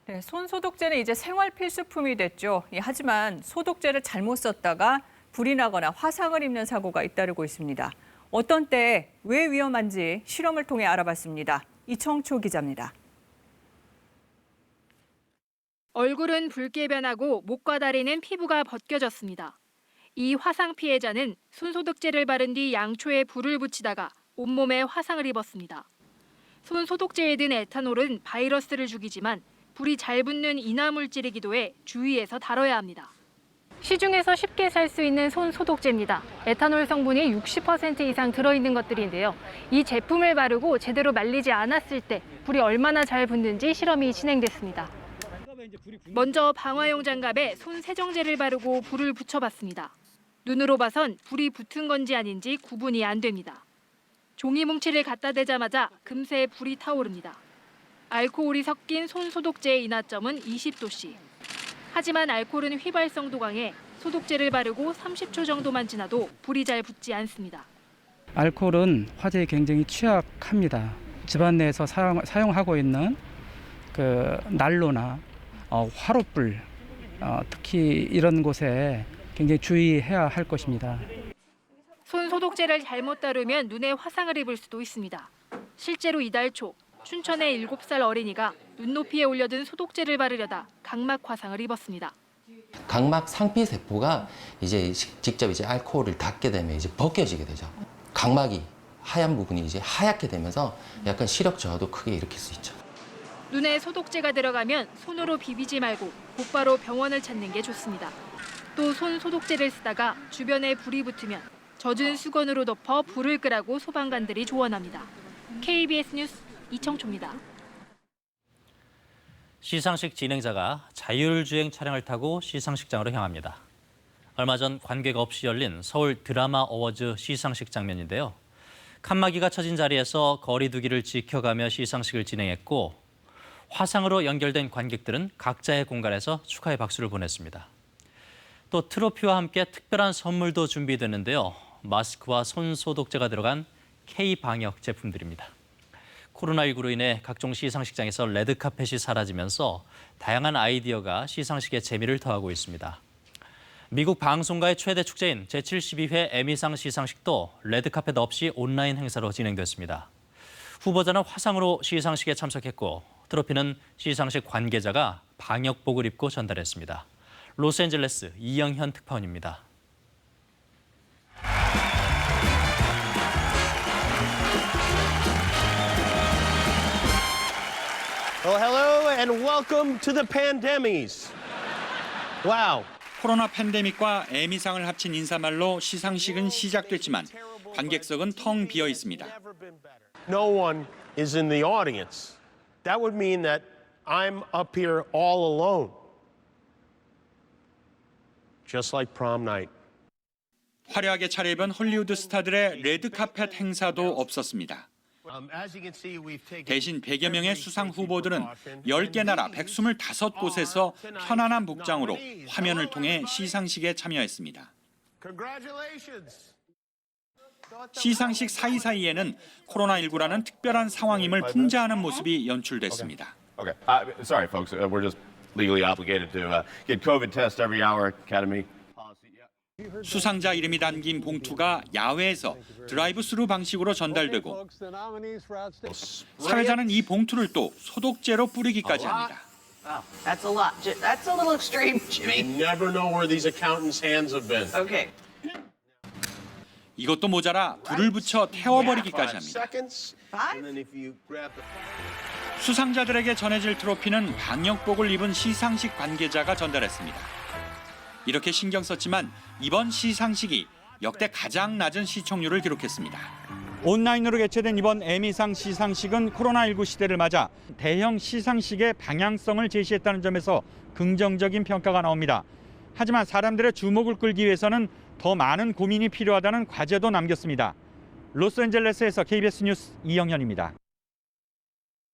네, 손소독제는 이제 생활 필수품이 됐죠. 하지만 소독제를 잘못 썼다가 불이 나거나 화상을 입는 사고가 잇따르고 있습니다. 어떤 때에 왜 위험한지 실험을 통해 알아봤습니다. 이청초 기자입니다. 얼굴은 붉게 변하고 목과 다리는 피부가 벗겨졌습니다. 이 화상 피해자는 손소독제를 바른 뒤 양초에 불을 붙이다가 온몸에 화상을 입었습니다. 손소독제에 든 에탄올은 바이러스를 죽이지만 불이 잘 붙는 인화물질이기도 해 주의해서 다뤄야 합니다. 시중에서 쉽게 살 수 있는 손소독제입니다. 에탄올 성분이 60% 이상 들어있는 것들인데요. 이 제품을 바르고 제대로 말리지 않았을 때 불이 얼마나 잘 붙는지 실험이 진행됐습니다. 먼저 방화용 장갑에 손 세정제를 바르고 불을 붙여봤습니다. 눈으로 봐선 불이 붙은 건지 아닌지 구분이 안 됩니다. 종이 뭉치를 갖다 대자마자 금세 불이 타오릅니다. 알코올이 섞인 손소독제의 인화점은 20도씨. 하지만 알코올은 휘발성도 강해 소독제를 바르고 30초 정도만 지나도 불이 잘 붙지 않습니다. 알코올은 화재에 굉장히 취약합니다. 집안 내에서 사용하고 있는 난로나 화롯불, 특히 이런 곳에 굉장히 주의해야 할 것입니다. 손소독제를 잘못 다루면 눈에 화상을 입을 수도 있습니다. 실제로 이달 초 춘천의 7살 어린이가 눈높이에 올려둔 소독제를 바르려다 각막 화상을 입었습니다. 각막 상피 세포가 이제 직접 이제 알코올을 닿게 되면 이제 벗겨지게 되죠. 각막이 하얀 부분이 이제 하얗게 되면서 약간 시력 저하도 크게 일으킬 수 있죠. 눈에 소독제가 들어가면 손으로 비비지 말고 곧바로 병원을 찾는 게 좋습니다. 또 손 소독제를 쓰다가 주변에 불이 붙으면 젖은 수건으로 덮어 불을 끄라고 소방관들이 조언합니다. KBS 뉴스 이청초입니다. 시상식 진행자가 자율주행 차량을 타고 시상식장으로 향합니다. 얼마 전 관객 없이 열린 서울 드라마 어워즈 시상식 장면인데요. 칸막이가 쳐진 자리에서 거리 두기를 지켜가며 시상식을 진행했고 화상으로 연결된 관객들은 각자의 공간에서 축하의 박수를 보냈습니다. 또 트로피와 함께 특별한 선물도 준비되는데요. 마스크와 손 소독제가 들어간 K-방역 제품들입니다. 코로나19로 인해 각종 시상식장에서 레드카펫이 사라지면서 다양한 아이디어가 시상식의 재미를 더하고 있습니다. 미국 방송가의 최대 축제인 제72회 에미상 시상식도 레드카펫 없이 온라인 행사로 진행됐습니다. 후보자는 화상으로 시상식에 참석했고 트로피는 시상식 관계자가 방역복을 입고 전달했습니다. 로스앤젤레스 이영현 특파원입니다. Well, hello and welcome to the pandemies. Wow. 코로나 팬데믹과 에미상을 합친 인사말로 시상식은 시작됐지만 관객석은 텅 비어 있습니다. No one is in the audience. That would mean that I'm up here all alone. Just like prom night. 화려하게 차려입은 헐리우드 스타들의 레드카펫 행사도 없었습니다. 대신 100여 명의 수상 후보들은 10개 나라 125곳에서 편안한 복장으로 화면을 통해 시상식에 참여했습니다. 시상식 사이사이에는 코로나19라는 특별한 상황임을 풍자하는 모습이 연출됐습니다. Okay. Sorry, folks. We're just legally obligated to get COVID test every hour. Academy. 수상자 이름이 담긴 봉투가 야외에서 드라이브-스루 방식으로 전달되고 사회자는 이 봉투를 또 소독제로 뿌리기까지 합니다. That's a lot. That's a little extreme, Jimmy. You never know where these accountants' hands have been. Okay. 이것도 모자라 불을 붙여 태워버리기까지 합니다. 수상자들에게 전해질 트로피는 방역복을 입은 시상식 관계자가 전달했습니다. 이렇게 신경 썼지만 이번 시상식이 역대 가장 낮은 시청률을 기록했습니다. 온라인으로 개최된 이번 에미상 시상식은 코로나19 시대를 맞아 대형 시상식의 방향성을 제시했다는 점에서 긍정적인 평가가 나옵니다. 하지만 사람들의 주목을 끌기 위해서는 더 많은 고민이 필요하다는 과제도 남겼습니다. 로스앤젤레스에서 KBS 뉴스 이영현입니다.